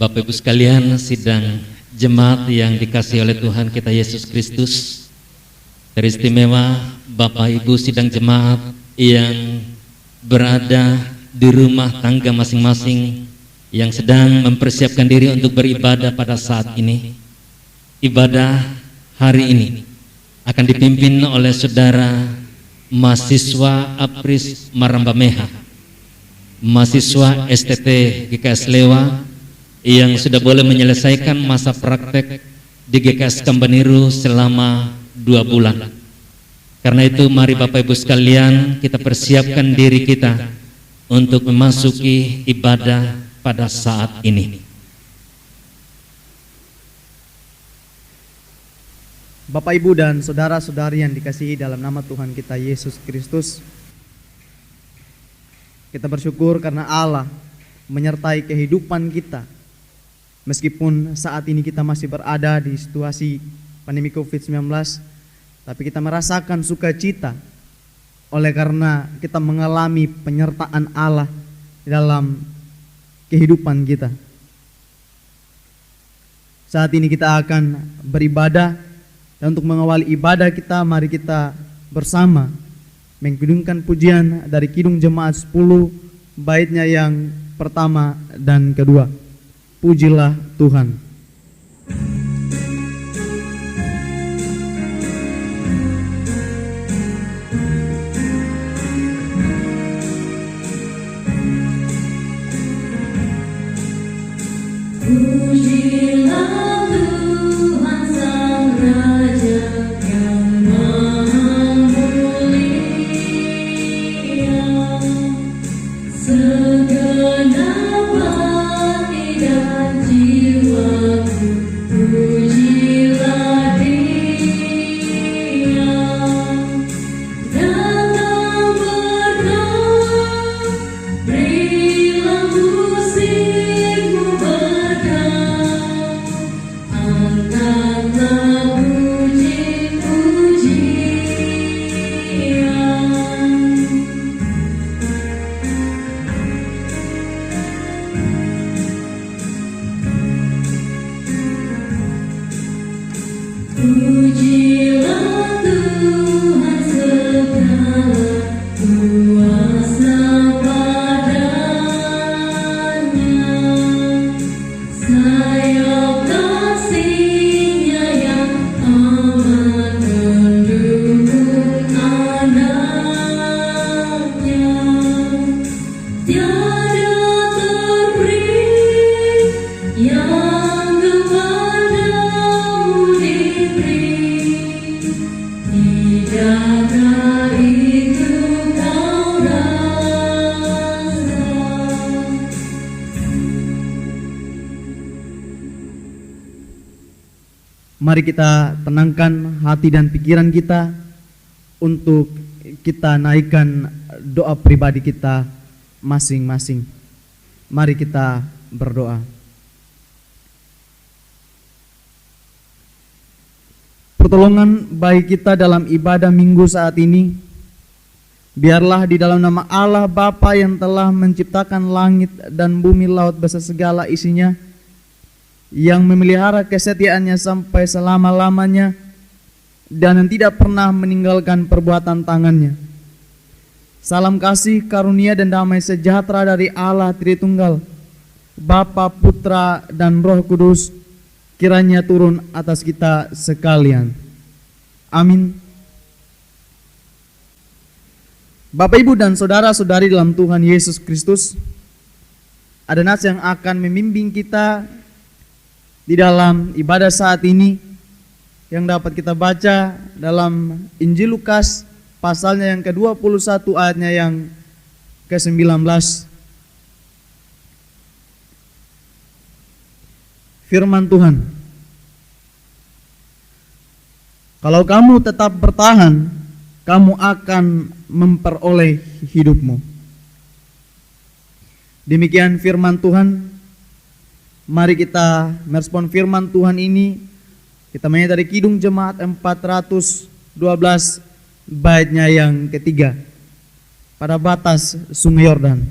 Bapak Ibu sekalian, sidang jemaat yang dikasihi oleh Tuhan kita Yesus Kristus, teristimewa Bapak Ibu sidang jemaat yang berada di rumah tangga masing-masing yang sedang mempersiapkan diri untuk beribadah pada saat ini. Ibadah hari ini akan dipimpin oleh saudara mahasiswa Apris Marambameha, mahasiswa STT GKS Lewa yang sudah boleh menyelesaikan masa praktek di GKS Kambaniru selama 2 bulan. Karena itu mari Bapak Ibu sekalian, kita persiapkan diri kita untuk memasuki ibadah pada saat ini. Bapak Ibu dan saudara-saudari yang dikasihi dalam nama Tuhan kita Yesus Kristus, kita bersyukur karena Allah menyertai kehidupan kita. Meskipun saat ini kita masih berada di situasi pandemi COVID-19, tapi kita merasakan sukacita oleh karena kita mengalami penyertaan Allah dalam kehidupan kita. Saat ini kita akan beribadah, dan untuk mengawali ibadah kita, mari kita bersama mengkidungkan pujian dari Kidung Jemaat 10, baitnya yang pertama dan kedua. Pujilah Tuhan. Pujilah Mari kita tenangkan hati dan pikiran kita untuk kita naikkan doa pribadi kita masing-masing. Mari kita berdoa. Pertolongan bagi kita dalam ibadah minggu saat ini, biarlah di dalam nama Allah Bapa yang telah menciptakan langit dan bumi, laut beserta segala isinya, yang memelihara kesetiaannya sampai selama-lamanya dan yang tidak pernah meninggalkan perbuatan tangannya. Salam kasih, karunia dan damai sejahtera dari Allah Tritunggal, Bapa, Putra dan Roh Kudus, kiranya turun atas kita sekalian. Amin. Bapak, Ibu dan saudara-saudari dalam Tuhan Yesus Kristus, ada nas yang akan membimbing kita di dalam ibadah saat ini yang dapat kita baca dalam Injil Lukas pasalnya yang ke-21 ayatnya yang ke-19. Firman Tuhan, kalau kamu tetap bertahan, kamu akan memperoleh hidupmu. Demikian firman Tuhan. Mari kita merespon firman Tuhan ini. Kita menyanyi dari Kidung Jemaat 412 baitnya yang ketiga, pada batas Sungai Yordan.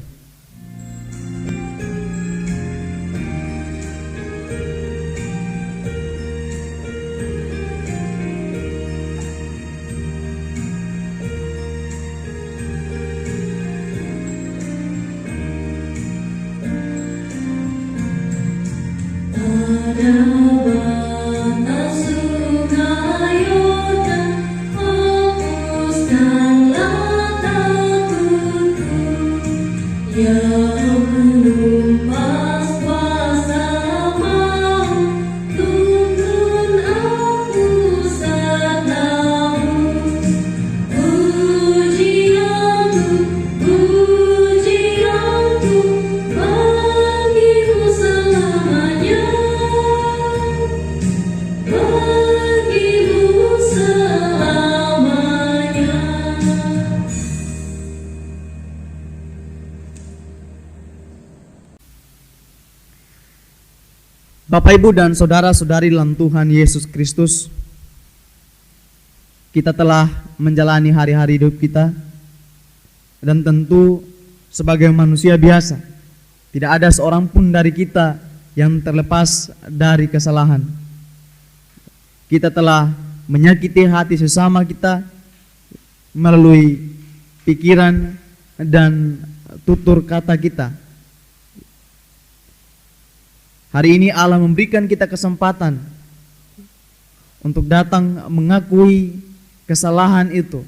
Bapak, Ibu dan saudara-saudari dalam Tuhan Yesus Kristus, kita telah menjalani hari-hari hidup kita, dan tentu sebagai manusia biasa, tidak ada seorang pun dari kita yang terlepas dari kesalahan. Kita telah menyakiti hati sesama kita melalui pikiran dan tutur kata kita. Hari ini Allah memberikan kita kesempatan untuk datang mengakui kesalahan itu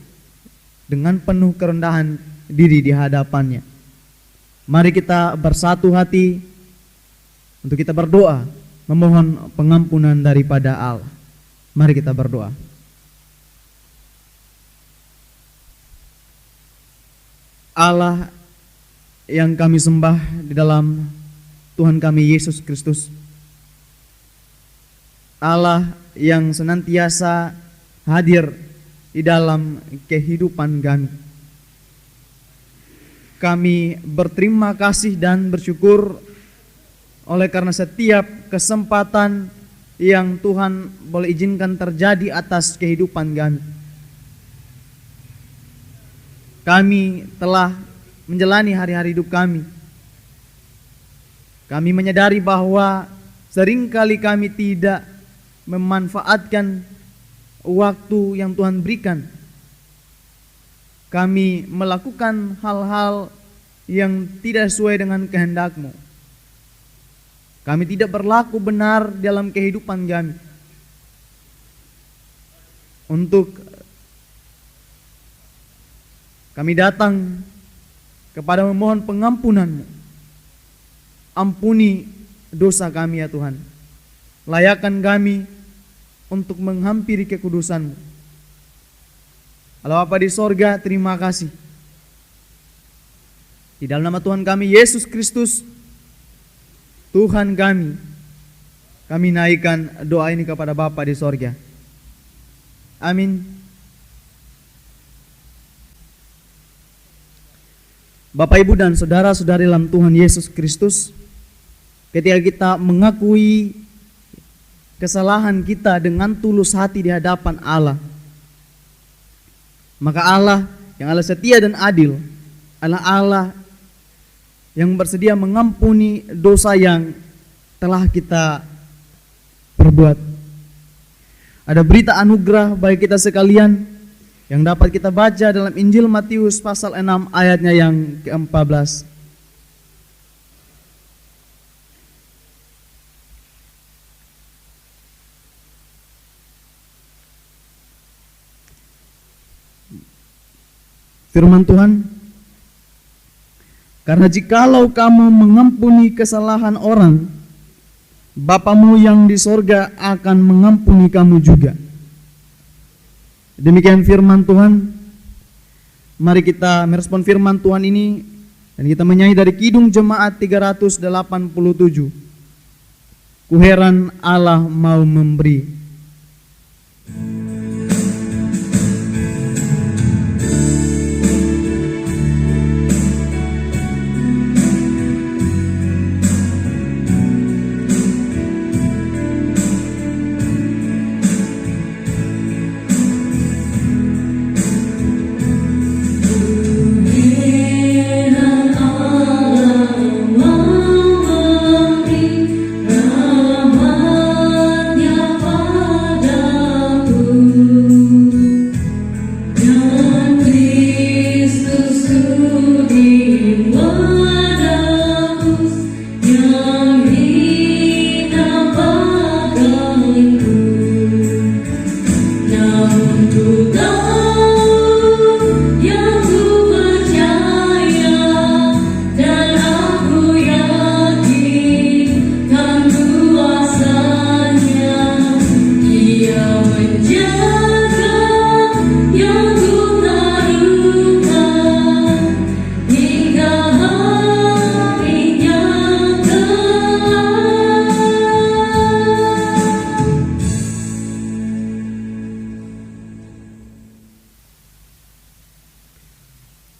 dengan penuh kerendahan diri di hadapannya. Mari kita bersatu hati untuk kita berdoa, memohon pengampunan daripada Allah. Mari kita berdoa. Allah yang kami sembah di dalam Tuhan kami Yesus Kristus, Allah yang senantiasa hadir di dalam kehidupan kami. Kami berterima kasih dan bersyukur oleh karena setiap kesempatan yang Tuhan boleh izinkan terjadi atas kehidupan kami. Kami telah menjalani hari-hari hidup kami. Kami menyadari bahwa seringkali kami tidak memanfaatkan waktu yang Tuhan berikan. Kami melakukan hal-hal yang tidak sesuai dengan kehendak-Mu. Kami tidak berlaku benar dalam kehidupan kami. Untuk kami datang kepada memohon pengampunan-Mu. Ampuni dosa kami ya Tuhan. Layakkan kami untuk menghampiri kekudusan-Mu. Allah Bapa di sorga, terima kasih. Di dalam nama Tuhan kami Yesus Kristus, Tuhan kami, kami naikkan doa ini kepada Bapa di sorga. Amin. Bapak, Ibu, dan saudara-saudari dalam Tuhan Yesus Kristus, ketika kita mengakui kesalahan kita dengan tulus hati di hadapan Allah, maka Allah yang Allah setia dan adil adalah Allah yang bersedia mengampuni dosa yang telah kita perbuat. Ada berita anugerah bagi kita sekalian yang dapat kita baca dalam Injil Matius pasal 6 ayatnya yang ke-14. Firman Tuhan, karena jikalau kamu mengampuni kesalahan orang, Bapamu yang di sorga akan mengampuni kamu juga. Demikian firman Tuhan. Mari kita merespon firman Tuhan ini dan kita menyanyi dari Kidung Jemaat 387. Ku heran Allah mau memberi.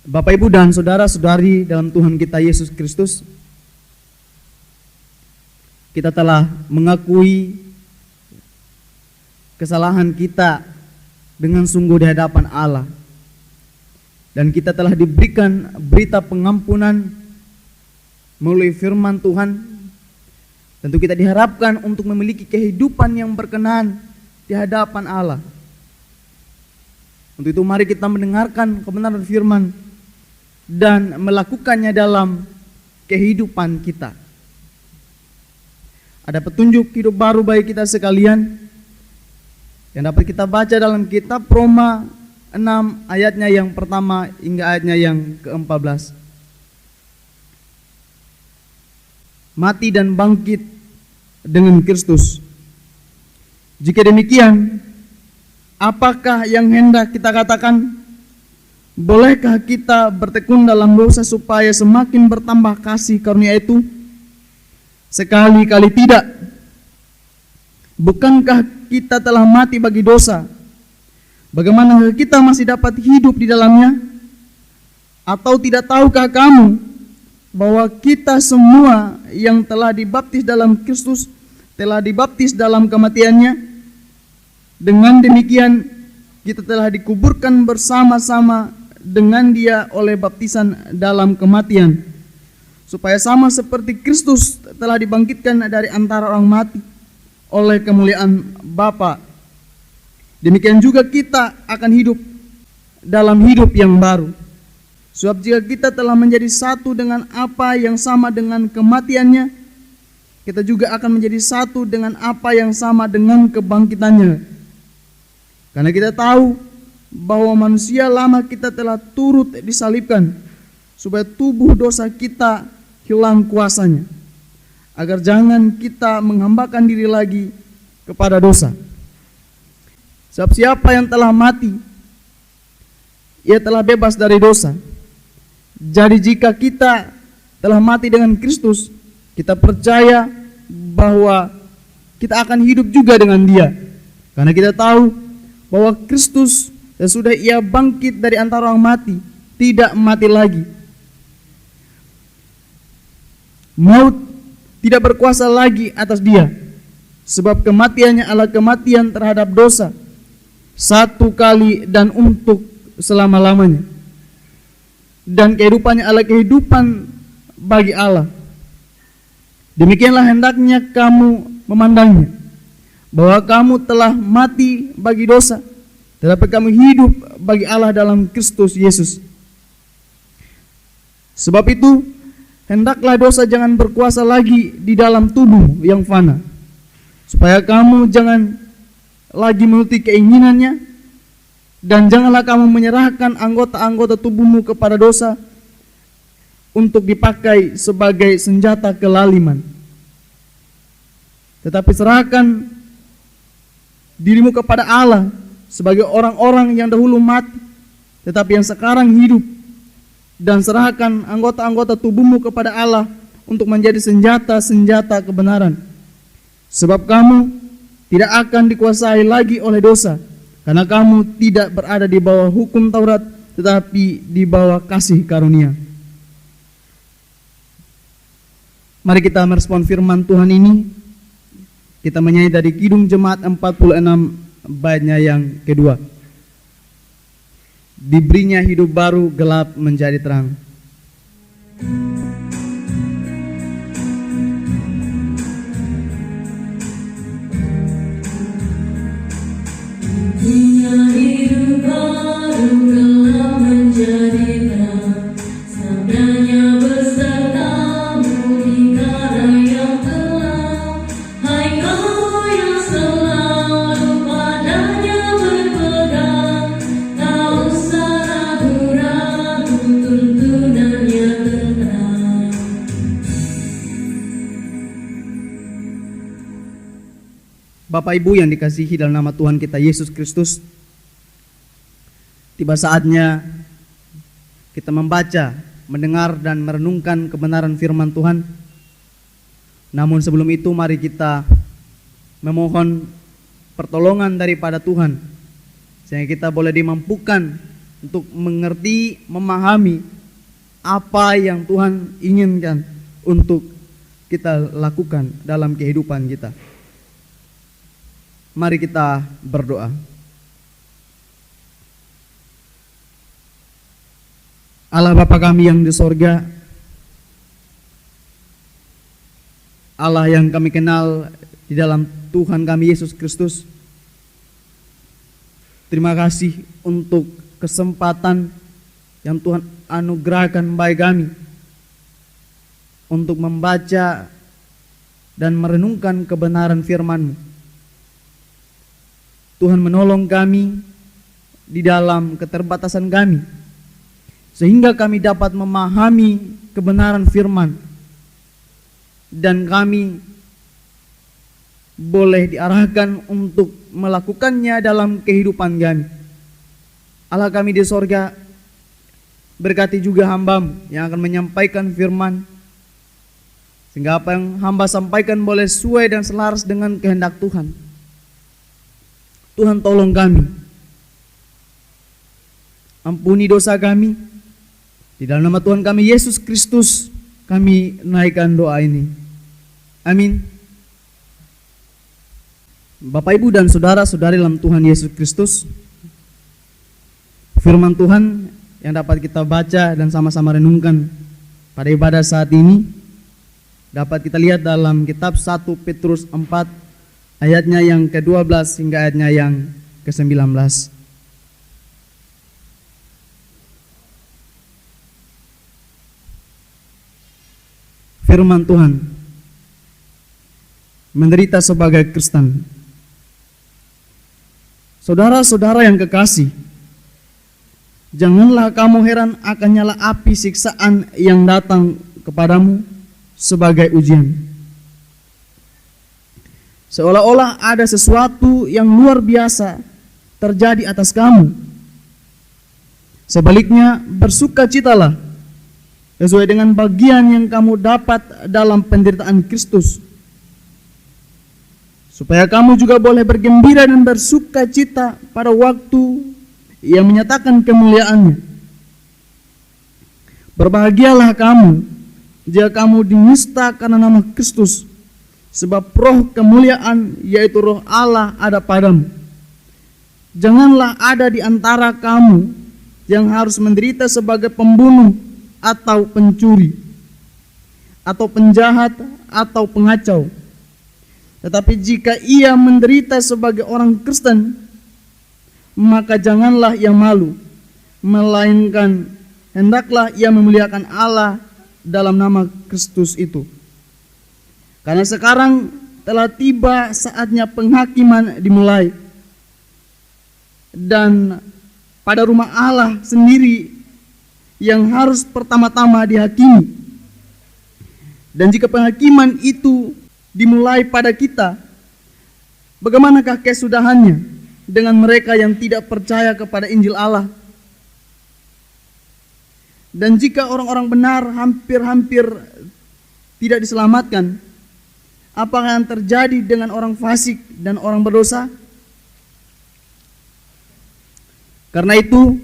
Bapak, Ibu, dan saudara-saudari dalam Tuhan kita Yesus Kristus, kita telah mengakui kesalahan kita dengan sungguh di hadapan Allah, dan kita telah diberikan berita pengampunan melalui firman Tuhan. Tentu kita diharapkan untuk memiliki kehidupan yang berkenan di hadapan Allah. Untuk itu mari kita mendengarkan kebenaran firman dan melakukannya dalam kehidupan kita. Ada petunjuk hidup baru bagi kita sekalian yang dapat kita baca dalam kitab Roma 6 ayatnya yang pertama hingga ayatnya yang ke-14. Mati dan bangkit dengan Kristus. Jika demikian, apakah yang hendak kita katakan? Bolehkah kita bertekun dalam dosa supaya semakin bertambah kasih karunia itu? Sekali-kali tidak. Bukankah kita telah mati bagi dosa? Bagaimana kita masih dapat hidup di dalamnya? Atau tidak tahukah kamu bahwa kita semua yang telah dibaptis dalam Kristus telah dibaptis dalam kematiannya? Dengan demikian kita telah dikuburkan bersama-sama dengan Dia oleh baptisan dalam kematian, supaya sama seperti Kristus telah dibangkitkan dari antara orang mati oleh kemuliaan Bapa, demikian juga kita akan hidup dalam hidup yang baru. Sebab jika kita telah menjadi satu dengan apa yang sama dengan kematiannya, kita juga akan menjadi satu dengan apa yang sama dengan kebangkitannya. Karena kita tahu bahwa manusia lama kita telah turut disalibkan, supaya tubuh dosa kita hilang kuasanya, agar jangan kita menghambakan diri lagi kepada dosa. Sebab siapa yang telah mati, ia telah bebas dari dosa. Jadi jika kita telah mati dengan Kristus, kita percaya bahwa kita akan hidup juga dengan Dia. Karena kita tahu bahwa Kristus sesudah Ia bangkit dari antara orang mati, tidak mati lagi. Maut tidak berkuasa lagi atas Dia, sebab kematiannya adalah kematian terhadap dosa, satu kali dan untuk selama-lamanya. Dan kehidupannya adalah kehidupan bagi Allah. Demikianlah hendaknya kamu memandangnya, bahwa kamu telah mati bagi dosa, tetapi kamu hidup bagi Allah dalam Kristus Yesus. Sebab itu, hendaklah dosa jangan berkuasa lagi di dalam tubuh yang fana, supaya kamu jangan lagi menuruti keinginannya, dan janganlah kamu menyerahkan anggota-anggota tubuhmu kepada dosa untuk dipakai sebagai senjata kelaliman. Tetapi serahkan dirimu kepada Allah sebagai orang-orang yang dahulu mati, tetapi yang sekarang hidup, dan serahkan anggota-anggota tubuhmu kepada Allah untuk menjadi senjata-senjata kebenaran. Sebab kamu tidak akan dikuasai lagi oleh dosa, karena kamu tidak berada di bawah hukum Taurat, tetapi di bawah kasih karunia. Mari kita merespon firman Tuhan ini. Kita menyanyi dari Kidung Jemaat 46 baitnya yang kedua. Diberinya hidup baru, gelap menjadi terang. Diberinya hidup baru, gelap menjadi terang. Sabdanya besertamu di kara yang gelap. Hai kau yang selalu padanya berpegang, tak usah ragu-ragu, tuntunannya tenang. Bapak Ibu yang dikasihi dalam nama Tuhan kita Yesus Kristus, tiba saatnya kita membaca, mendengar dan merenungkan kebenaran firman Tuhan. Namun sebelum itu mari kita memohon pertolongan daripada Tuhan, sehingga kita boleh dimampukan untuk mengerti, memahami apa yang Tuhan inginkan untuk kita lakukan dalam kehidupan kita. Mari kita berdoa. Allah Bapa kami yang di sorga, Allah yang kami kenal di dalam Tuhan kami Yesus Kristus, terima kasih untuk kesempatan yang Tuhan anugerahkan bagi kami untuk membaca dan merenungkan kebenaran firman-Mu. Tuhan menolong kami di dalam keterbatasan kami, sehingga kami dapat memahami kebenaran firman, dan kami boleh diarahkan untuk melakukannya dalam kehidupan kami. Allah kami di sorga, berkati juga hamba-Mu yang akan menyampaikan firman, sehingga apa yang hamba sampaikan boleh sesuai dan selaras dengan kehendak Tuhan. Tuhan tolong kami, ampuni dosa kami. Di dalam nama Tuhan kami Yesus Kristus kami naikkan doa ini. Amin. Bapak Ibu dan saudara-saudari dalam Tuhan Yesus Kristus, firman Tuhan yang dapat kita baca dan sama-sama renungkan pada ibadah saat ini dapat kita lihat dalam kitab 1 Petrus 4 ayatnya yang ke-12 hingga ayatnya yang ke-19. Firman Tuhan, menderita sebagai Kristen. Saudara-saudara yang kekasih, janganlah kamu heran akan nyala api siksaan yang datang kepadamu sebagai ujian. Seolah-olah ada sesuatu yang luar biasa terjadi atas kamu. Sebaliknya, bersukacitalah sesuai dengan bagian yang kamu dapat dalam penderitaan Kristus, supaya kamu juga boleh bergembira dan bersuka cita pada waktu Ia menyatakan kemuliaannya. Berbahagialah kamu jika kamu dinista karena nama Kristus, sebab roh kemuliaan yaitu roh Allah ada padamu. Janganlah ada di antara kamu yang harus menderita sebagai pembunuh atau pencuri atau penjahat atau pengacau. Tetapi jika ia menderita sebagai orang Kristen, maka janganlah ia malu, melainkan hendaklah ia memuliakan Allah dalam nama Kristus itu. Karena sekarang telah tiba saatnya penghakiman dimulai, dan pada rumah Allah sendiri yang harus pertama-tama dihakimi. Dan jika penghakiman itu dimulai pada kita, bagaimanakah kesudahannya dengan mereka yang tidak percaya kepada Injil Allah? Dan jika orang-orang benar hampir-hampir tidak diselamatkan, apakah yang terjadi dengan orang fasik dan orang berdosa? Karena itu,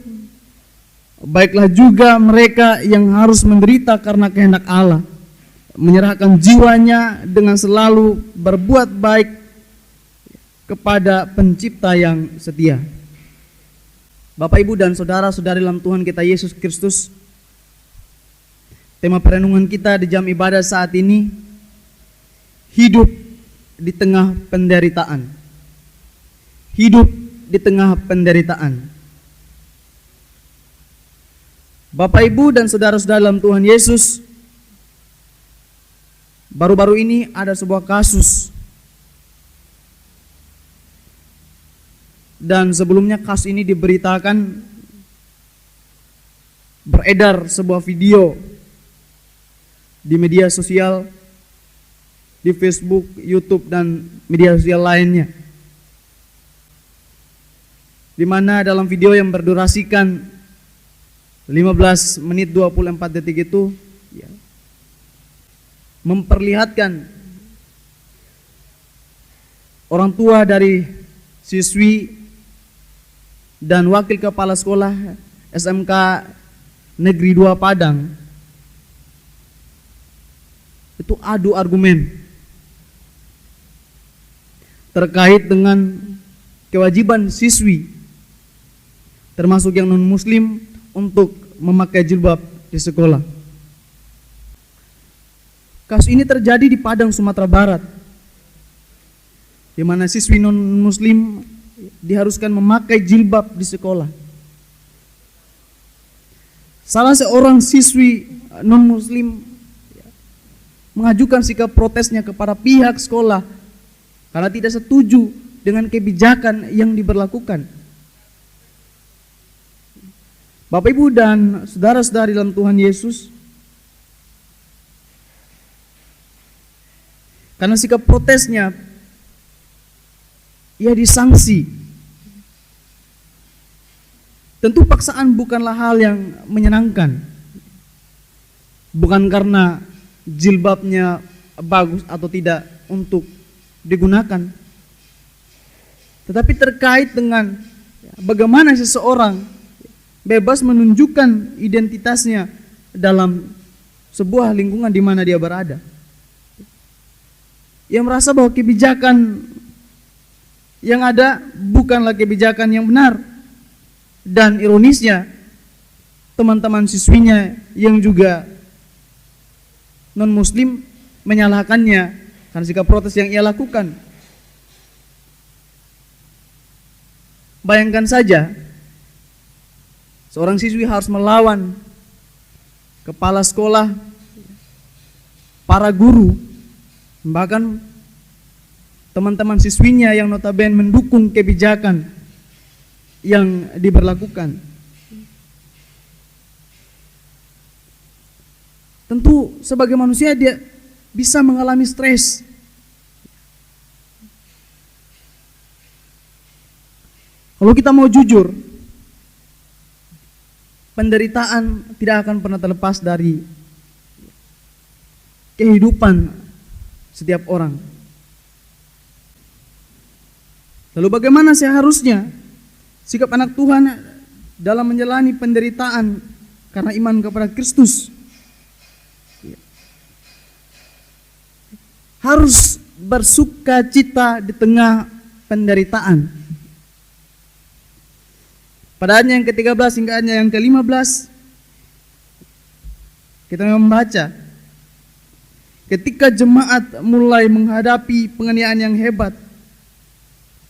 baiklah juga mereka yang harus menderita karena kehendak Allah, menyerahkan jiwanya dengan selalu berbuat baik kepada Pencipta yang setia. Bapak, Ibu, dan saudara-saudari dalam Tuhan kita Yesus Kristus, tema perenungan kita di jam ibadah saat ini, hidup di tengah penderitaan. Hidup di tengah penderitaan. Bapak, Ibu, dan saudara-saudara dalam Tuhan Yesus, baru-baru ini ada sebuah kasus. Dan sebelumnya kasus ini diberitakan, beredar sebuah video di media sosial, di Facebook, YouTube, dan media sosial lainnya, di mana dalam video yang berdurasikan 15 menit 24 detik itu memperlihatkan orang tua dari siswi dan wakil kepala sekolah SMK Negeri 2 Padang itu adu argumen terkait dengan kewajiban siswi termasuk yang non-muslim untuk memakai jilbab di sekolah. Kasus ini terjadi di Padang, Sumatera Barat, di mana siswi non-muslim diharuskan memakai jilbab di sekolah. Salah seorang siswi non-muslim mengajukan sikap protesnya kepada pihak sekolah karena tidak setuju dengan kebijakan yang diberlakukan. Bapak, Ibu, dan saudara-saudari dalam Tuhan Yesus, karena sikap protesnya, ia disanksi. Tentu paksaan bukanlah hal yang menyenangkan. Bukan karena jilbabnya bagus atau tidak untuk digunakan, tetapi terkait dengan bagaimana seseorang bebas menunjukkan identitasnya dalam sebuah lingkungan di mana dia berada. Ia merasa bahwa kebijakan yang ada bukanlah kebijakan yang benar. Dan ironisnya, teman-teman siswinya yang juga non-muslim menyalahkannya karena sikap protes yang ia lakukan. Bayangkan saja, seorang siswi harus melawan kepala sekolah, para guru, bahkan teman-teman siswinya yang notabene mendukung kebijakan yang diberlakukan. Tentu sebagai manusia dia bisa mengalami stres. Kalau kita mau jujur, penderitaan tidak akan pernah terlepas dari kehidupan setiap orang. Lalu bagaimana seharusnya sikap anak Tuhan dalam menjalani penderitaan karena iman kepada Kristus? Harus bersuka cita di tengah penderitaan. Pada ayat yang ke-13 hingga ayat yang ke-15 kita membaca, ketika jemaat mulai menghadapi penganiayaan yang hebat,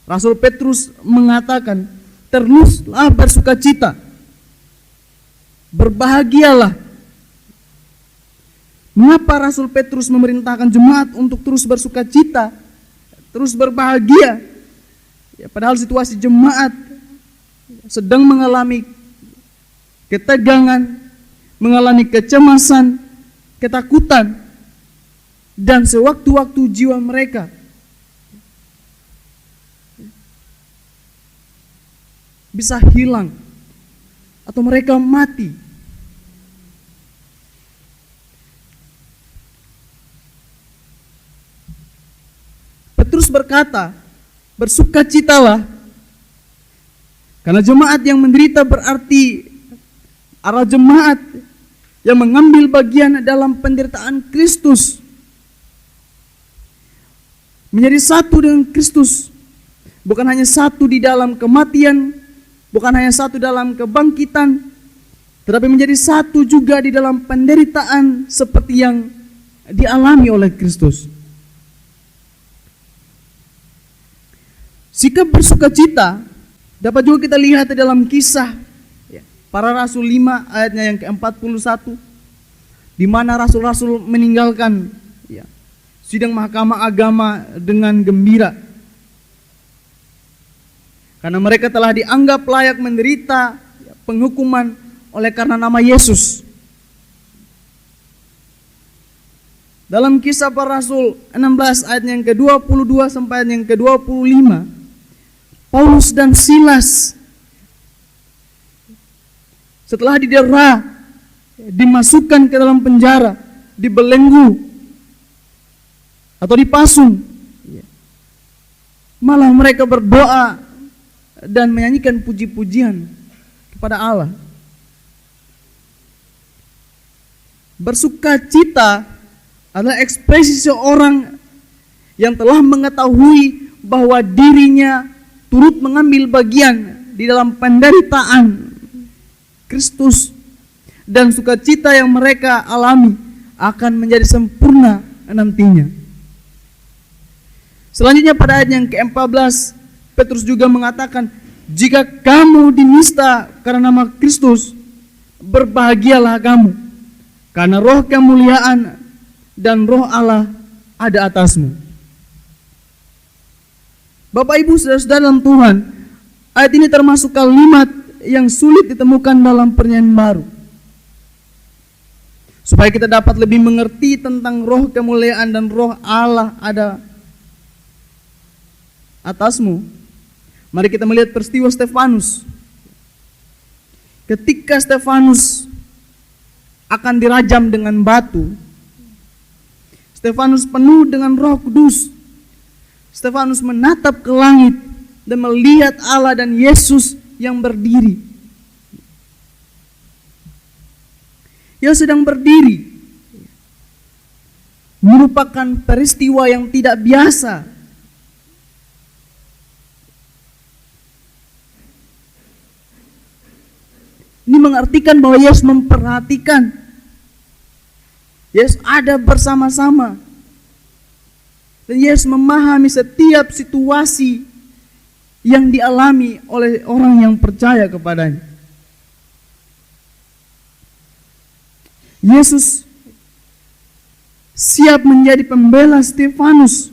Rasul Petrus mengatakan, teruslah bersuka cita, berbahagialah. Mengapa Rasul Petrus memerintahkan jemaat untuk terus bersuka cita, terus berbahagia? Ya, padahal situasi jemaat sedang mengalami ketegangan, mengalami kecemasan, ketakutan, dan sewaktu-waktu jiwa mereka bisa hilang atau mereka mati. Petrus berkata, bersukacitalah, karena jemaat yang menderita berarti arah jemaat yang mengambil bagian dalam penderitaan Kristus, menjadi satu dengan Kristus, bukan hanya satu di dalam kematian, bukan hanya satu dalam kebangkitan, tetapi menjadi satu juga di dalam penderitaan seperti yang dialami oleh Kristus. Sikap bersukacita dapat juga kita lihat di dalam kisah para rasul 5 ayatnya yang ke-41, di mana rasul-rasul meninggalkan sidang mahkamah agama dengan gembira, karena mereka telah dianggap layak menderita penghukuman oleh karena nama Yesus. Dalam kisah para rasul 16 ayat yang ke-22 sampai ayat yang ke-25, Paulus dan Silas setelah didera, dimasukkan ke dalam penjara, dibelenggu atau dipasung, malah mereka berdoa dan menyanyikan puji-pujian kepada Allah. Bersukacita adalah ekspresi seorang yang telah mengetahui bahwa dirinya turut mengambil bagian di dalam penderitaan Kristus, dan sukacita yang mereka alami akan menjadi sempurna nantinya. Selanjutnya pada ayat yang ke-14, Petrus juga mengatakan, jika kamu dinista karena nama Kristus, berbahagialah kamu, karena roh kemuliaan dan roh Allah ada atasmu. Bapak Ibu saudara-saudara dalam Tuhan, ayat ini termasuk kalimat yang sulit ditemukan dalam Perjanjian Baru. Supaya kita dapat lebih mengerti tentang roh kemuliaan dan roh Allah ada atasmu, mari kita melihat peristiwa Stefanus. Ketika Stefanus akan dirajam dengan batu, Stefanus penuh dengan Roh Kudus. Stefanus menatap ke langit dan melihat Allah dan Yesus yang berdiri. Ia sedang berdiri, merupakan peristiwa yang tidak biasa. Ini mengartikan bahwa Yesus memperhatikan. Yesus ada bersama-sama. Dan Yesus memahami setiap situasi yang dialami oleh orang yang percaya kepadanya. Yesus siap menjadi pembela Stefanus.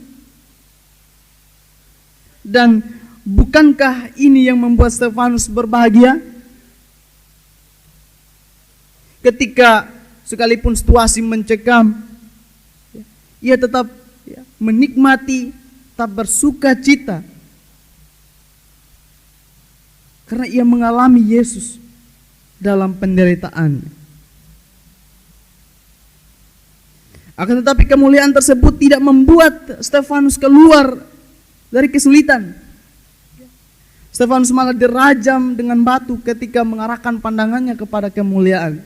Dan bukankah ini yang membuat Stefanus berbahagia? Ketika sekalipun situasi mencekam, ia tetap menikmati, tetap bersuka cita, karena ia mengalami Yesus dalam penderitaan. Akan tetapi kemuliaan tersebut tidak membuat Stefanus keluar dari kesulitan. Stefanus malah dirajam dengan batu ketika mengarahkan pandangannya kepada kemuliaan.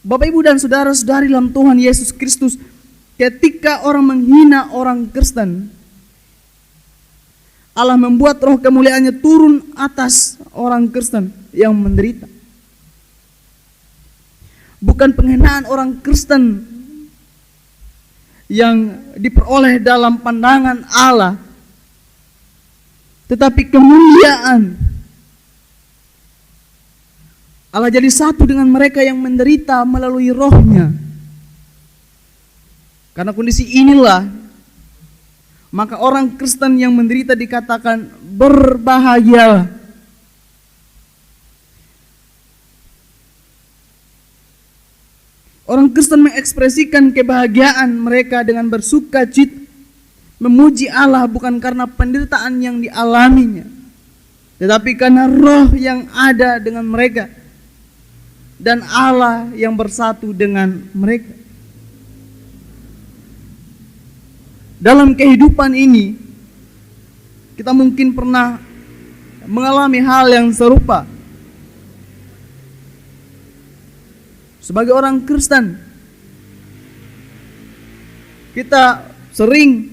Bapak, Ibu, dan saudara-saudari dalam Tuhan Yesus Kristus, ketika orang menghina orang Kristen, Allah membuat roh kemuliaannya turun atas orang Kristen yang menderita. Bukan penghinaan orang Kristen yang diperoleh dalam pandangan Allah, tetapi kemuliaan Allah jadi satu dengan mereka yang menderita melalui rohnya. Karena kondisi inilah, maka orang Kristen yang menderita dikatakan berbahagia. Orang Kristen mengekspresikan kebahagiaan mereka dengan bersukacita, memuji Allah bukan karena penderitaan yang dialaminya, tetapi karena roh yang ada dengan mereka dan Allah yang bersatu dengan mereka. Dalam kehidupan ini, kita mungkin pernah mengalami hal yang serupa. Sebagai orang Kristen, kita sering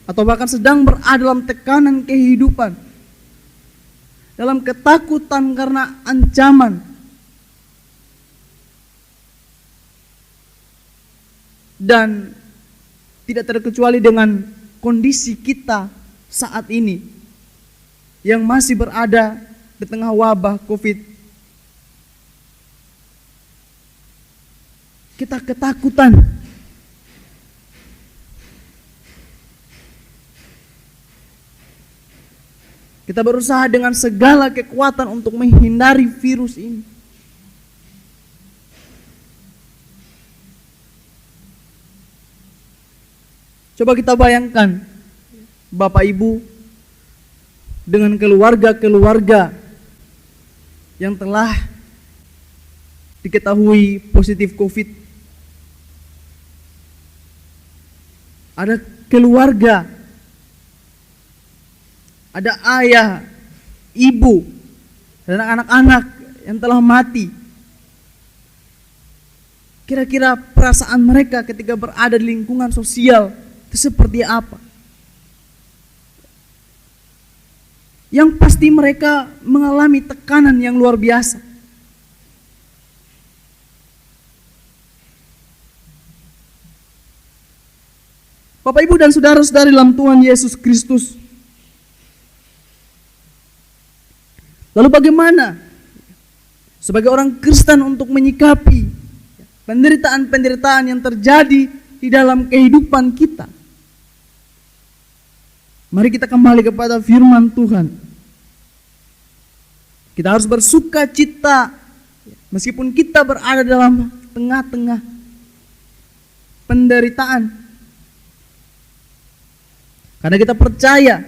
atau bahkan sedang berada dalam tekanan kehidupan, dalam ketakutan karena ancaman, dan tidak terkecuali dengan kondisi kita saat ini yang masih berada di tengah wabah COVID. Kita ketakutan. Kita berusaha dengan segala kekuatan untuk menghindari virus ini. Coba kita bayangkan, Bapak Ibu, dengan keluarga-keluarga yang telah diketahui positif COVID. Ada keluarga, ada ayah, ibu, dan anak-anak yang telah mati. Kira-kira perasaan mereka ketika berada di lingkungan sosial itu seperti apa? Yang pasti mereka mengalami tekanan yang luar biasa. Bapak, Ibu, dan saudara-saudari dalam Tuhan Yesus Kristus, lalu bagaimana sebagai orang Kristen untuk menyikapi penderitaan-penderitaan yang terjadi di dalam kehidupan kita? Mari kita kembali kepada firman Tuhan. Kita harus bersuka cita meskipun kita berada dalam tengah-tengah penderitaan. Karena kita percaya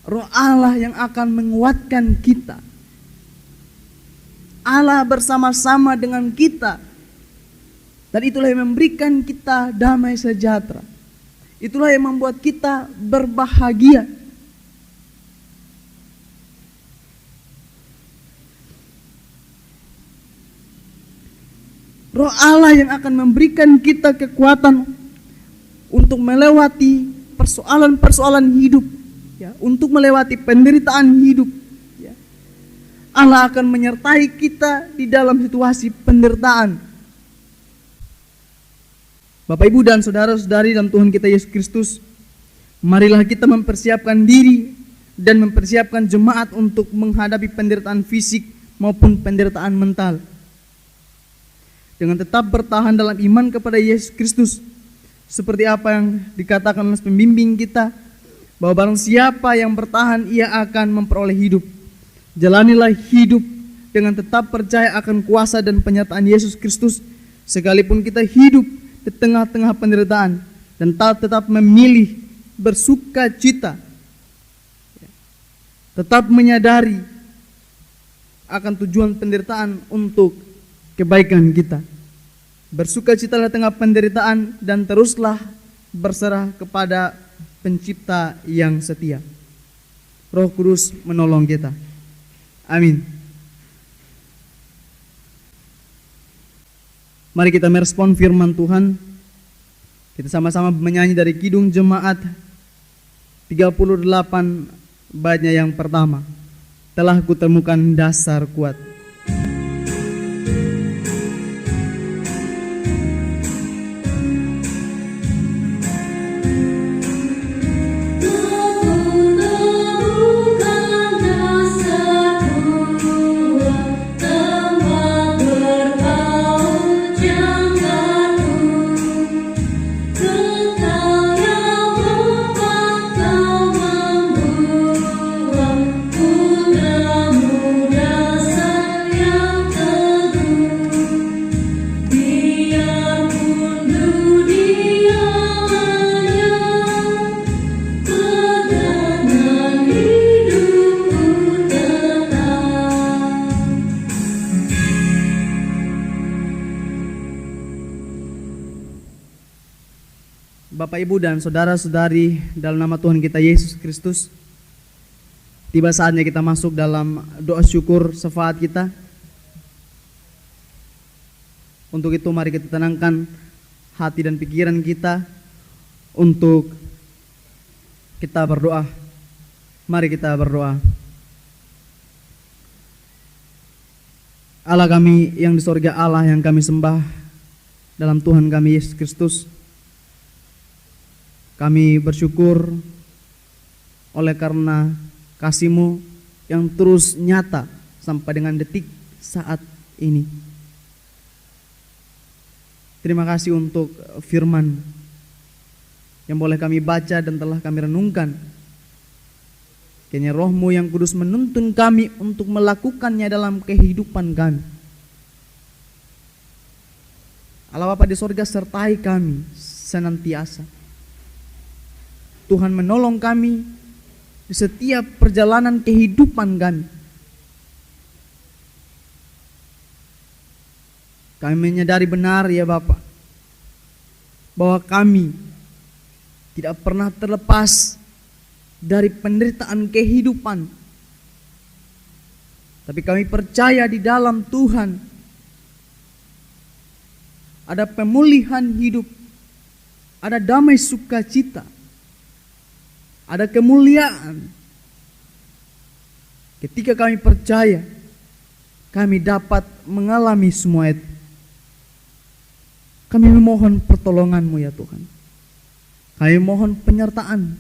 Roh Allah yang akan menguatkan kita. Allah bersama-sama dengan kita. Dan itulah yang memberikan kita damai sejahtera. Itulah yang membuat kita berbahagia. Roh Allah yang akan memberikan kita kekuatan untuk melewati persoalan-persoalan hidup, ya, untuk melewati penderitaan hidup, ya. Allah akan menyertai kita di dalam situasi penderitaan. Bapak, Ibu, dan saudara-saudari dalam Tuhan kita Yesus Kristus, marilah kita mempersiapkan diri dan mempersiapkan jemaat untuk menghadapi penderitaan fisik maupun penderitaan mental, dengan tetap bertahan dalam iman kepada Yesus Kristus. Seperti apa yang dikatakan oleh pembimbing kita, bahwa barang siapa yang bertahan, ia akan memperoleh hidup. Jalanilah hidup dengan tetap percaya akan kuasa dan penyertaan Yesus Kristus, sekalipun kita hidup di tengah-tengah penderitaan, dan tetap memilih bersuka cita, tetap menyadari akan tujuan penderitaan untuk kebaikan kita. Bersukacitalah tengah penderitaan dan teruslah berserah kepada Pencipta yang setia. Roh Kudus menolong kita. Amin. Mari kita merespon firman Tuhan. Kita sama-sama menyanyi dari Kidung Jemaat 38 baitnya yang pertama. Telah kutemukan dasar kuat. Bapak, Ibu, dan saudara-saudari, dalam nama Tuhan kita Yesus Kristus, tiba saatnya kita masuk dalam doa syukur syafaat kita. Untuk itu mari kita tenangkan hati dan pikiran kita untuk kita berdoa. Mari kita berdoa. Allah kami yang di sorga, Allah yang kami sembah dalam Tuhan kami Yesus Kristus, kami bersyukur oleh karena kasih-Mu yang terus nyata sampai dengan detik saat ini. Terima kasih untuk firman yang boleh kami baca dan telah kami renungkan. Kiranya Roh-Mu yang kudus menuntun kami untuk melakukannya dalam kehidupan kami. Allah Bapa di sorga, sertai kami senantiasa. Tuhan menolong kami di setiap perjalanan kehidupan kami. Kami menyadari benar ya Bapa, bahwa kami tidak pernah terlepas dari penderitaan kehidupan. Tapi kami percaya di dalam Tuhan ada pemulihan hidup, ada damai sukacita, ada kemuliaan. Ketika kami percaya, kami dapat mengalami semua itu. Kami memohon pertolongan-Mu ya Tuhan. Kami mohon penyertaan,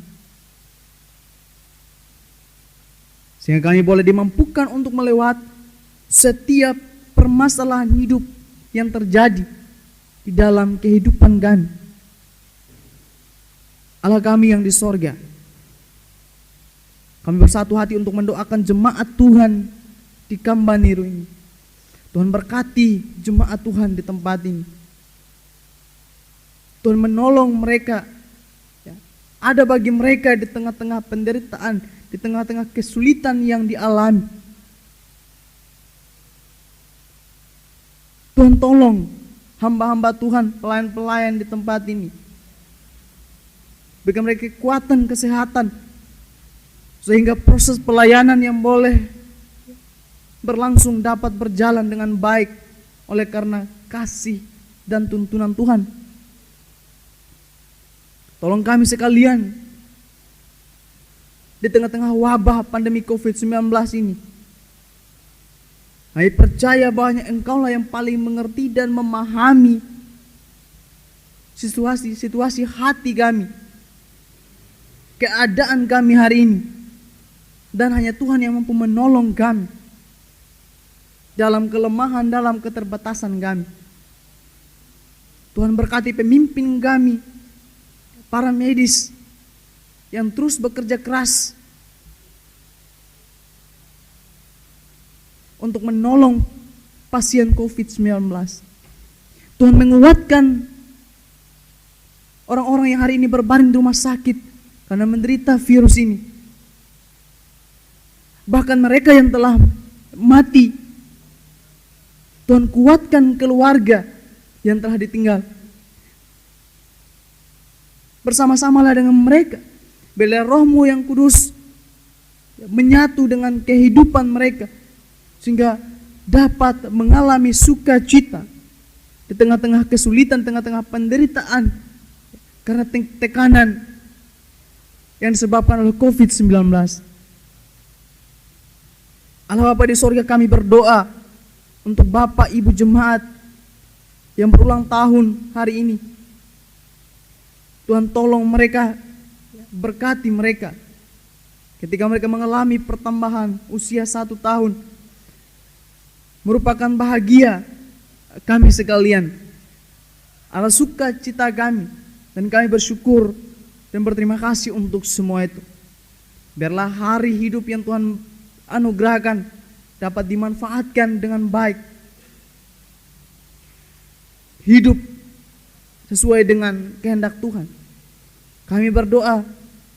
sehingga kami boleh dimampukan untuk melewati setiap permasalahan hidup yang terjadi di dalam kehidupan kami. Allah kami yang di sorga, kami bersatu hati untuk mendoakan jemaat Tuhan di Kambaniru ini. Tuhan berkati jemaat Tuhan di tempat ini. Tuhan menolong mereka. Ada bagi mereka di tengah-tengah penderitaan, di tengah-tengah kesulitan yang dialami. Tuhan tolong hamba-hamba Tuhan, pelayan-pelayan di tempat ini. Berikan mereka kekuatan, kesehatan, sehingga proses pelayanan yang boleh berlangsung dapat berjalan dengan baik oleh karena kasih dan tuntunan Tuhan. Tolong kami sekalian di tengah-tengah wabah pandemi COVID-19 ini. Kami percaya bahwa Engkaulah yang paling mengerti dan memahami situasi hati kami, keadaan kami hari ini. Dan hanya Tuhan yang mampu menolong kami dalam kelemahan, dalam keterbatasan kami. Tuhan berkati pemimpin kami, para medis yang terus bekerja keras untuk menolong pasien COVID-19. Tuhan menguatkan orang-orang yang hari ini berbaring di rumah sakit karena menderita virus ini. Bahkan mereka yang telah mati, Tuhan kuatkan keluarga yang telah ditinggal. Bersama-samalah dengan mereka Biarlah Roh-Mu yang kudus menyatu dengan kehidupan mereka, sehingga dapat mengalami sukacita di tengah-tengah kesulitan, tengah-tengah penderitaan karena tekanan yang disebabkan oleh COVID-19. Allah Bapa di sorga, kami berdoa untuk Bapak Ibu jemaat yang berulang tahun hari ini. Tuhan tolong mereka, berkati mereka. Ketika mereka mengalami pertambahan usia 1 tahun, merupakan bahagia kami sekalian. Allah sukacita kami, dan kami bersyukur dan berterima kasih untuk semua itu. Biarlah hari hidup yang Tuhan anugerahkan dapat dimanfaatkan dengan baik. Hidup sesuai dengan kehendak Tuhan. Kami berdoa,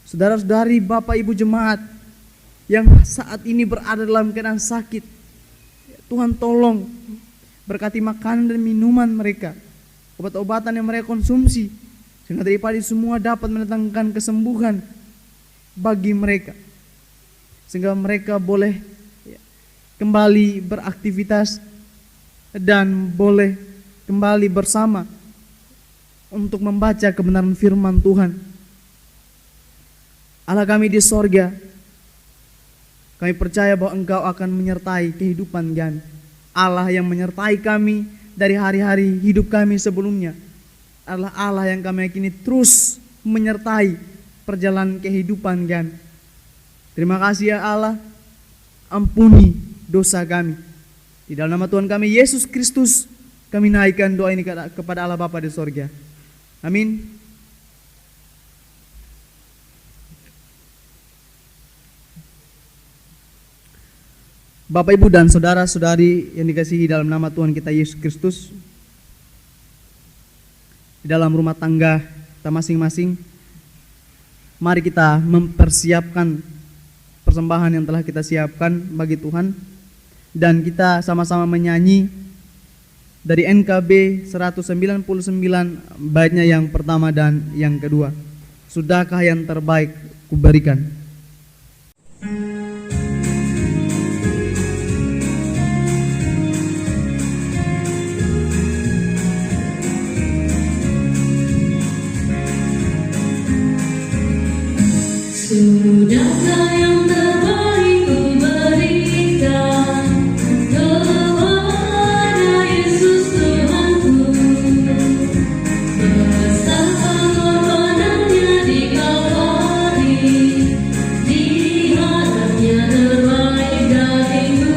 saudara-saudari, Bapak Ibu jemaat yang saat ini berada dalam keadaan sakit, Tuhan tolong berkati makanan dan minuman mereka, obat-obatan yang mereka konsumsi, sehingga daripada semua dapat mendatangkan kesembuhan bagi mereka, sehingga mereka boleh kembali beraktivitas dan boleh kembali bersama untuk membaca kebenaran firman Tuhan. Allah kami di sorga, kami percaya bahwa Engkau akan menyertai kehidupan kami. Allah yang menyertai kami dari hari-hari hidup kami sebelumnya adalah Allah yang kami yakini terus menyertai perjalanan kehidupan kami. Terima kasih ya Allah, ampuni dosa kami. Di dalam nama Tuhan kami Yesus Kristus, kami naikkan doa ini kepada Allah Bapa di sorga. Amin. Bapak, Ibu, dan saudara-saudari yang dikasihi dalam nama Tuhan kita Yesus Kristus, di dalam rumah tangga kita masing-masing, mari kita mempersiapkan persembahan yang telah kita siapkan bagi Tuhan, dan kita sama-sama menyanyi dari NKB 199 baitnya yang pertama dan yang kedua. Sudahkah yang terbaik kuberikan? Sudahkah yang terbaik kuberikan kepada Yesus Tuhanku, besar pengorbanannya di Kalvari, di hadapnya terbaik dagingku.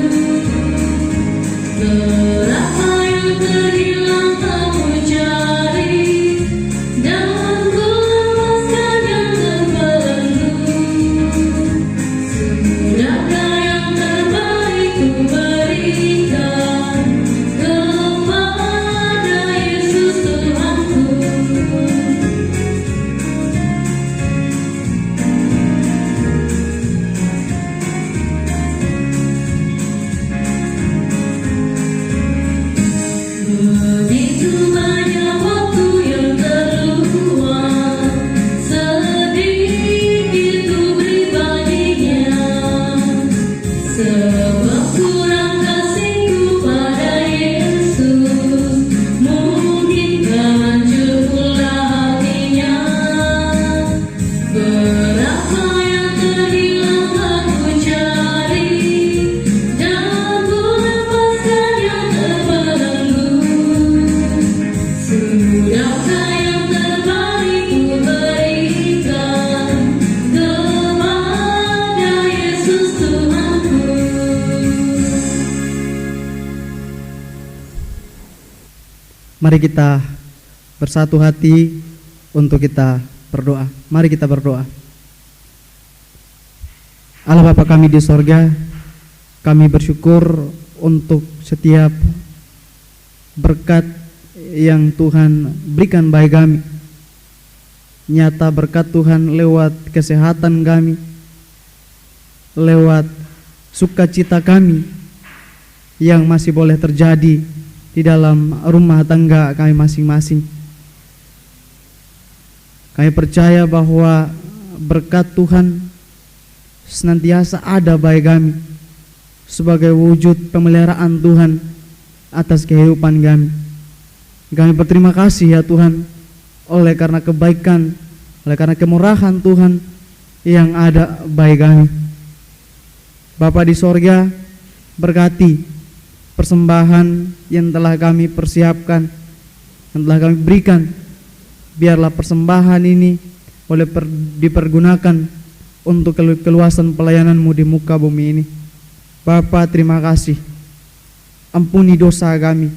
Berapa yang terhilang kamu cari, dan ku lepaskan yang terbelenggu. Sudahkah yang terbaik kuberikan kepada Yesus Tuhanku. Begitu banyak waktu yang terluang, sedikit ku beri baginya, sebab kurang kasihku pada Yesus, mungkin hancur pula hatinya. Berapa yang terhilang aku cari, dan ku lepaskan yang terbelenggu. Sudahkah yang terbaik kuberikan kepada Yesus Tuhanku. Mari kita bersatu hati untuk kita berdoa. Mari kita berdoa. Allah Bapa kami di sorga, kami bersyukur untuk setiap berkat yang Tuhan berikan bagi kami. Nyata berkat Tuhan lewat kesehatan kami, lewat sukacita kami yang masih boleh terjadi di dalam rumah tangga kami masing-masing. Kami percaya bahwa berkat Tuhan senantiasa ada bagi kami sebagai wujud pemeliharaan Tuhan atas kehidupan kami. Kami berterima kasih ya Tuhan, oleh karena kebaikan, oleh karena kemurahan Tuhan yang ada bagi kami. Bapa di sorga, berkati persembahan yang telah kami persiapkan, yang telah kami berikan. Biarlah persembahan ini boleh dipergunakan untuk keluasan pelayanan-Mu di muka bumi ini. Bapa, terima kasih. Ampuni dosa kami.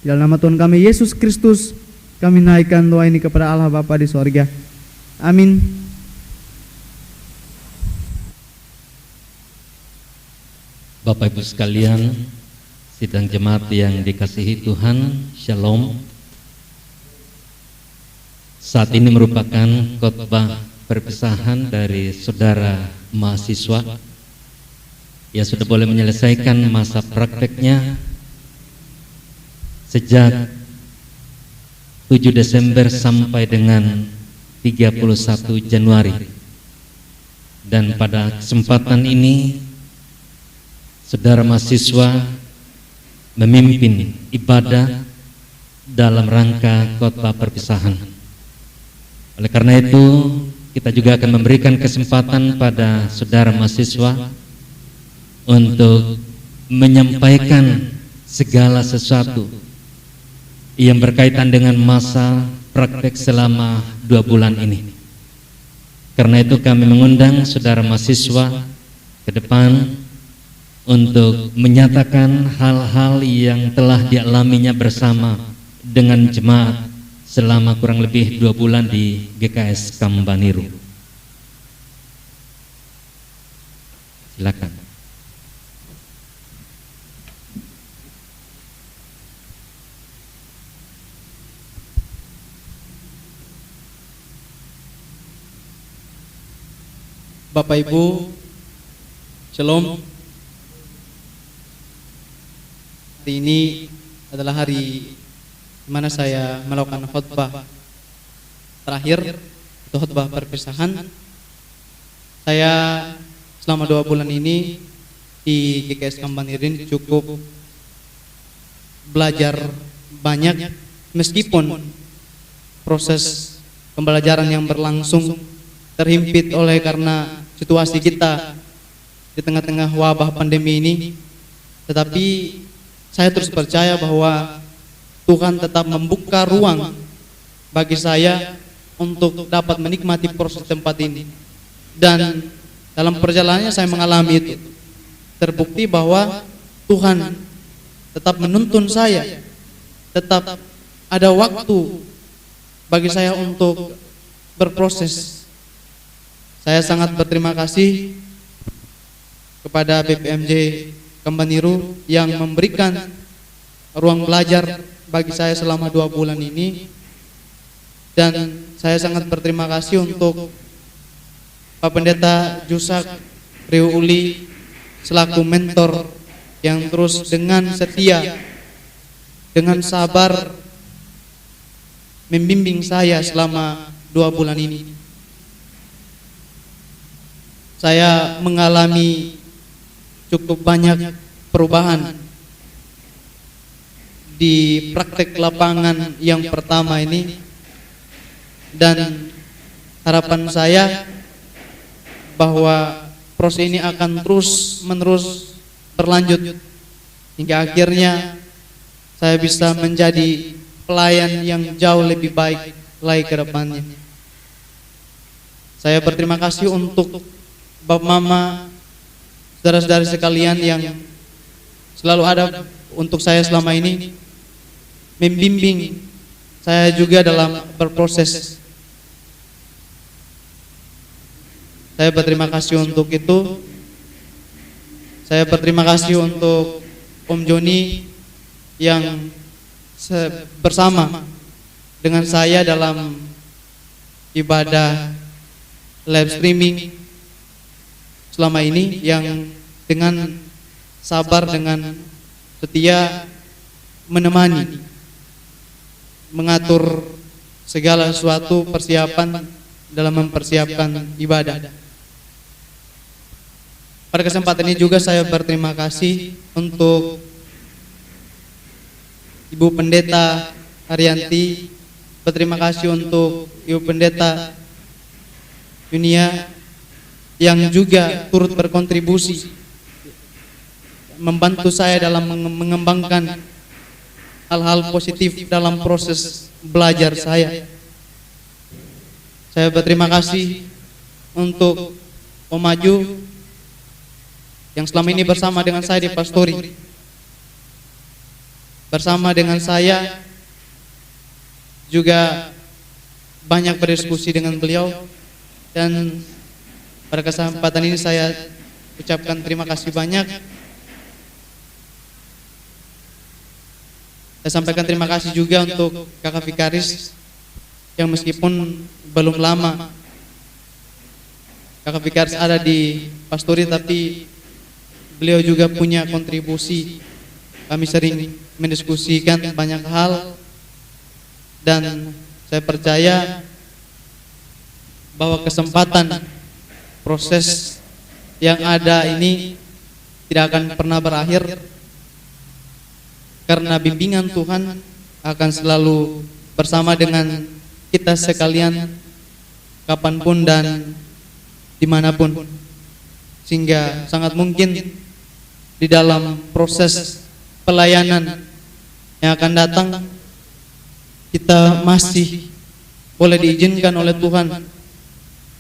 Di dalam nama Tuhan kami Yesus Kristus, kami naikkan doa ini kepada Allah Bapa di sorga. Amin. Bapak Ibu sekalian, sidang jemaat yang dikasihi Tuhan, Shalom. Saat ini merupakan khotbah perpisahan dari saudara mahasiswa yang sudah boleh menyelesaikan masa prakteknya sejak 7 Desember sampai dengan 31 Januari. Dan pada kesempatan ini saudara mahasiswa memimpin ibadah dalam rangka khotbah perpisahan. Oleh karena itu, kita juga akan memberikan kesempatan pada saudara mahasiswa untuk menyampaikan segala sesuatu yang berkaitan dengan masa praktek selama 2 bulan ini. Karena itu kami mengundang saudara mahasiswa ke depan untuk menyatakan hal-hal yang telah dialaminya bersama dengan jemaat selama kurang lebih 2 bulan di GKS Kambaniru. Silakan. Bapak Ibu, Shalom. Hari ini adalah hari di mana saya melakukan khotbah terakhir, itu khotbah perpisahan. Saya selama 2 bulan ini di GKS Kambanirin cukup belajar banyak, meskipun proses pembelajaran yang berlangsung terhimpit oleh karena situasi kita di tengah-tengah wabah pandemi ini. Tetapi saya terus percaya bahwa Tuhan tetap membuka ruang bagi saya untuk dapat menikmati proses tempat ini. Dan dalam perjalanannya saya mengalami itu. Terbukti bahwa Tuhan tetap menuntun saya, tetap ada waktu bagi saya untuk berproses. Saya sangat berterima kasih kepada BPMJ Kambaniru yang memberikan ruang belajar bagi saya selama 2 bulan ini. Dan saya sangat berterima kasih untuk Pak Pendeta Jusak Rio Uli selaku mentor yang terus dengan setia, dengan sabar membimbing saya selama 2 bulan ini. Saya mengalami cukup banyak perubahan di praktek lapangan yang pertama ini, dan harapan saya bahwa proses ini akan terus menerus berlanjut hingga akhirnya saya bisa menjadi pelayan yang jauh lebih baik lagi ke depannya. Saya berterima kasih untuk Bapak Mama, saudara-saudari sekalian yang selalu ada untuk saya selama ini, membimbing saya juga dalam berproses. Saya berterima kasih untuk itu. Saya berterima kasih untuk Om Joni yang bersama dengan saya dalam ibadah live streaming selama ini, yang dengan sabar, dengan setia menemani, mengatur segala sesuatu persiapan dalam mempersiapkan ibadah. Pada kesempatan ini juga saya berterima kasih untuk Ibu Pendeta Haryanti, berterima kasih untuk Ibu Pendeta Yunia yang juga turut berkontribusi membantu saya dalam mengembangkan hal-hal positif dalam proses belajar saya. Saya berterima kasih untuk Om Maju yang selama ini bersama dengan saya di pastori, bersama dengan saya juga banyak berdiskusi dengan beliau, dan pada kesempatan ini saya ucapkan terima kasih banyak. Saya sampaikan terima kasih juga untuk Kakak Vikaris yang meskipun belum lama Kakak Vikaris ada di pastori, tapi beliau juga punya kontribusi. Kami sering mendiskusikan banyak hal, dan saya percaya bahwa kesempatan proses yang ada ini tidak akan pernah berakhir, karena bimbingan Tuhan akan selalu bersama dengan kita sekalian kapanpun dan dimanapun, sehingga sangat mungkin di dalam proses pelayanan yang akan datang kita masih boleh diizinkan oleh Tuhan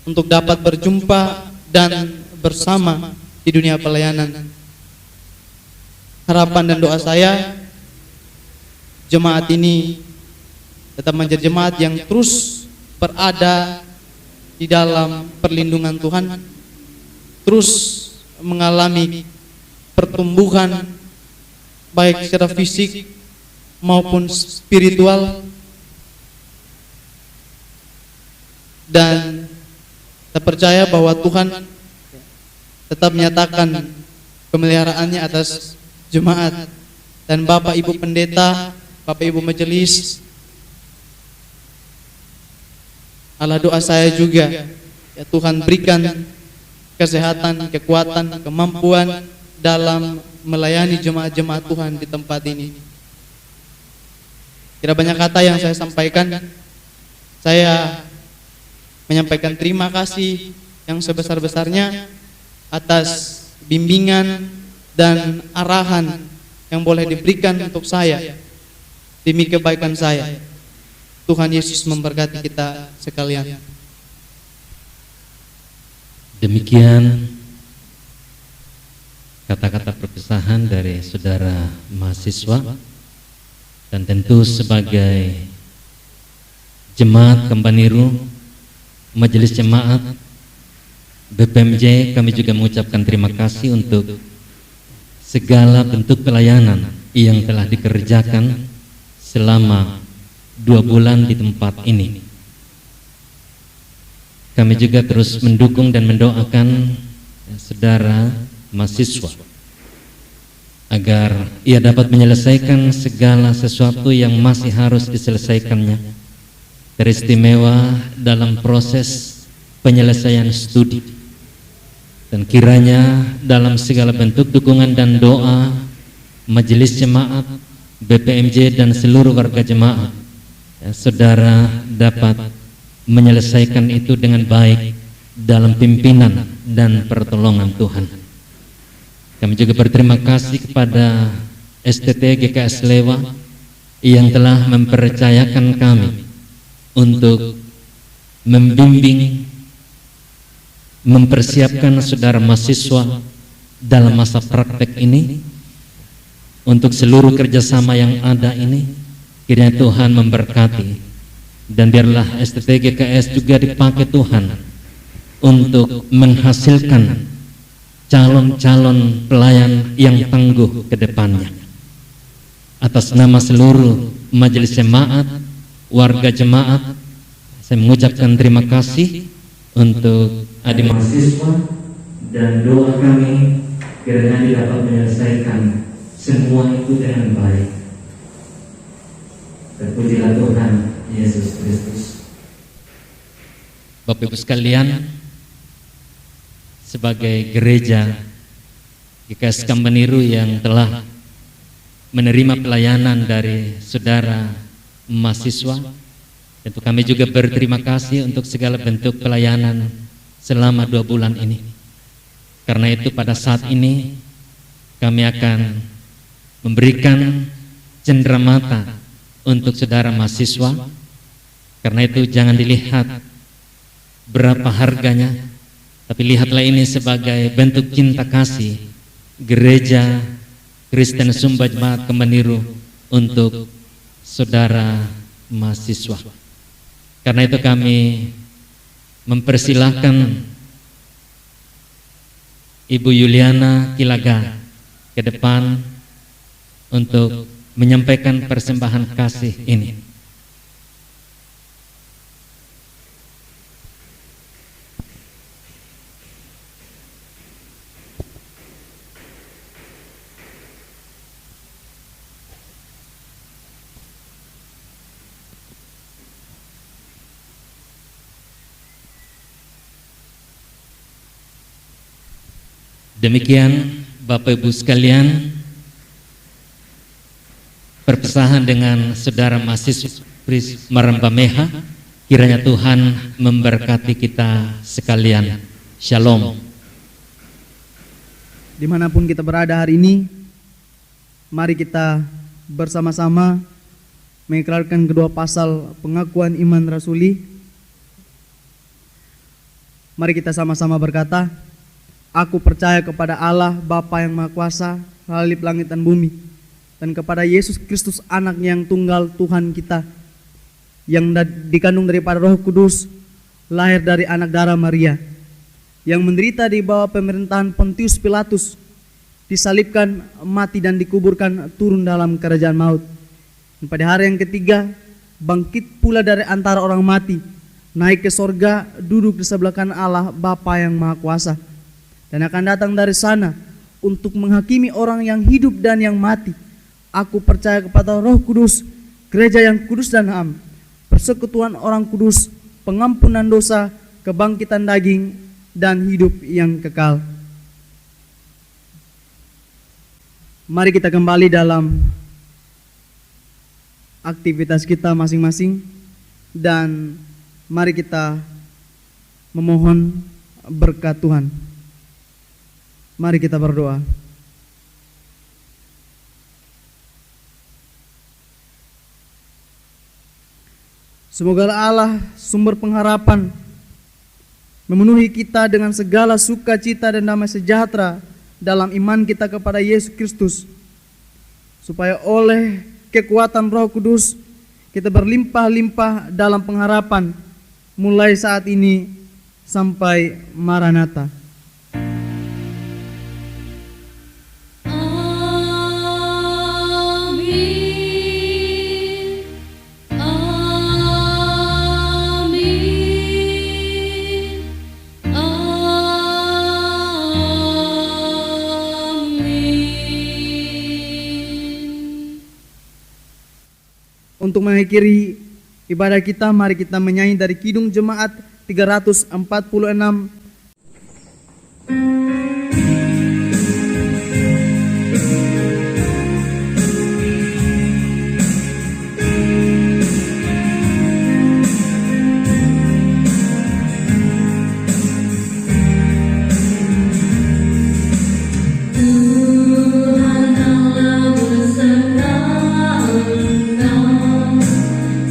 untuk dapat berjumpa dan bersama di dunia pelayanan. Harapan dan doa saya, jemaat ini tetap menjadi jemaat yang terus berada di dalam perlindungan Tuhan, terus mengalami pertumbuhan baik secara fisik maupun spiritual, dan saya percaya bahwa Tuhan tetap menyatakan pemeliharaannya atas jemaat dan Bapak Ibu Pendeta, Bapak Ibu Majelis. Allah, doa saya juga, ya Tuhan berikan kesehatan, kekuatan, kemampuan dalam melayani jemaat-jemaat Tuhan di tempat ini. Tidak banyak kata yang saya sampaikan. Saya menyampaikan terima kasih yang sebesar-besarnya atas bimbingan dan arahan yang boleh diberikan untuk saya demi kebaikan saya. Tuhan Yesus memberkati kita sekalian. Demikian kata-kata perpisahan dari saudara mahasiswa, dan tentu sebagai jemaat Kembaniru, Majelis Jemaat BPMJ, kami juga mengucapkan terima kasih untuk segala bentuk pelayanan yang telah dikerjakan selama 2 bulan di tempat ini. Kami juga terus mendukung dan mendoakan saudara mahasiswa agar ia dapat menyelesaikan segala sesuatu yang masih harus diselesaikannya, teristimewa dalam proses penyelesaian studi, dan kiranya dalam segala bentuk dukungan dan doa Majelis Jemaat BPMJ dan seluruh warga jemaat, ya, saudara dapat menyelesaikan itu dengan baik dalam pimpinan dan pertolongan Tuhan. Kami juga berterima kasih kepada STT GKS Lewa yang telah mempercayakan kami untuk membimbing, mempersiapkan saudara mahasiswa dalam masa praktek ini. Untuk seluruh kerjasama yang ada ini, kiranya Tuhan memberkati, dan biarlah STT GKS juga dipakai Tuhan untuk menghasilkan calon-calon pelayan yang tangguh ke depannya. Atas nama seluruh majelis jemaat, warga jemaat, saya mengucapkan terima kasih untuk adik mahasiswa, dan doa kami kiranya dapat menyelesaikan semua itu dengan baik. Terpujilah Tuhan Yesus Kristus. Bapak Ibu sekalian, sebagai gereja GKS Kambaniru yang telah menerima pelayanan dari saudara mahasiswa, tentu kami juga berterima kasih untuk segala bentuk pelayanan selama 2 bulan ini. Karena itu pada saat ini kami akan memberikan cenderamata untuk saudara mahasiswa. Karena itu jangan dilihat berapa harganya, tapi lihatlah ini sebagai bentuk cinta kasih Gereja Kristen Sumba Jemaat Kambaniru untuk saudara mahasiswa. Karena itu kami mempersilahkan Ibu Yuliana Kilaga ke depan untuk menyampaikan persembahan kasih ini. Demikian Bapak Ibu sekalian, perpesahan dengan saudara mahasiswa Maramba Meha. Kiranya Tuhan memberkati kita sekalian. Shalom. Dimanapun kita berada hari ini, mari kita bersama-sama mengikrarkan kedua pasal pengakuan iman rasuli. Mari kita sama-sama berkata, aku percaya kepada Allah Bapa yang Maha Kuasa, Khalif langit dan bumi, dan kepada Yesus Kristus anaknya yang tunggal Tuhan kita, yang dikandung daripada Roh Kudus, lahir dari anak darah Maria, yang menderita di bawah pemerintahan Pontius Pilatus, disalibkan, mati dan dikuburkan, turun dalam kerajaan maut. Dan pada hari yang ketiga, bangkit pula dari antara orang mati, naik ke sorga, duduk di sebelah kanan Allah Bapa yang Maha Kuasa, dan akan datang dari sana untuk menghakimi orang yang hidup dan yang mati. Aku percaya kepada Roh Kudus, gereja yang kudus dan am, persekutuan orang kudus, pengampunan dosa, kebangkitan daging, dan hidup yang kekal. Mari kita kembali dalam aktivitas kita masing-masing, dan mari kita memohon berkat Tuhan. Mari kita berdoa. Semoga Allah sumber pengharapan memenuhi kita dengan segala sukacita dan damai sejahtera dalam iman kita kepada Yesus Kristus, supaya oleh kekuatan Roh Kudus kita berlimpah-limpah dalam pengharapan mulai saat ini sampai Maranatha. Untuk mengakhiri ibadah kita, mari kita menyanyi dari Kidung Jemaat 346.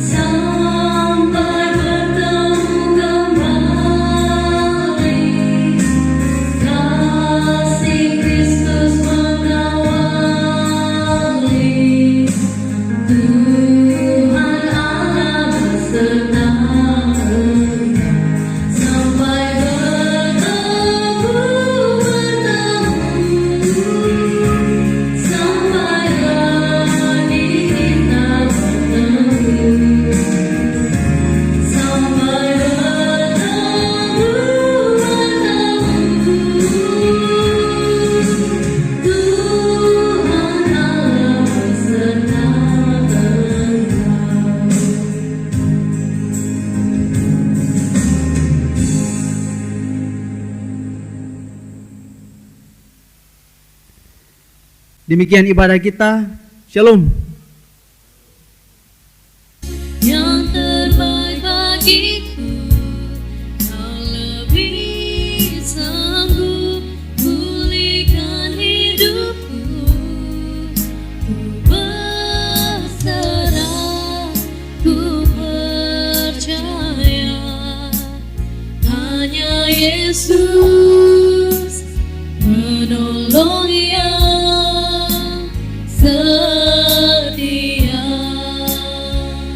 Sampai bertemu kembali. Demikian ibadah kita. Shalom. Yang terbaik bagiku, kau lebih sanggup pulihkan hidupku. Ku berserah, ku percaya hanya Yesus.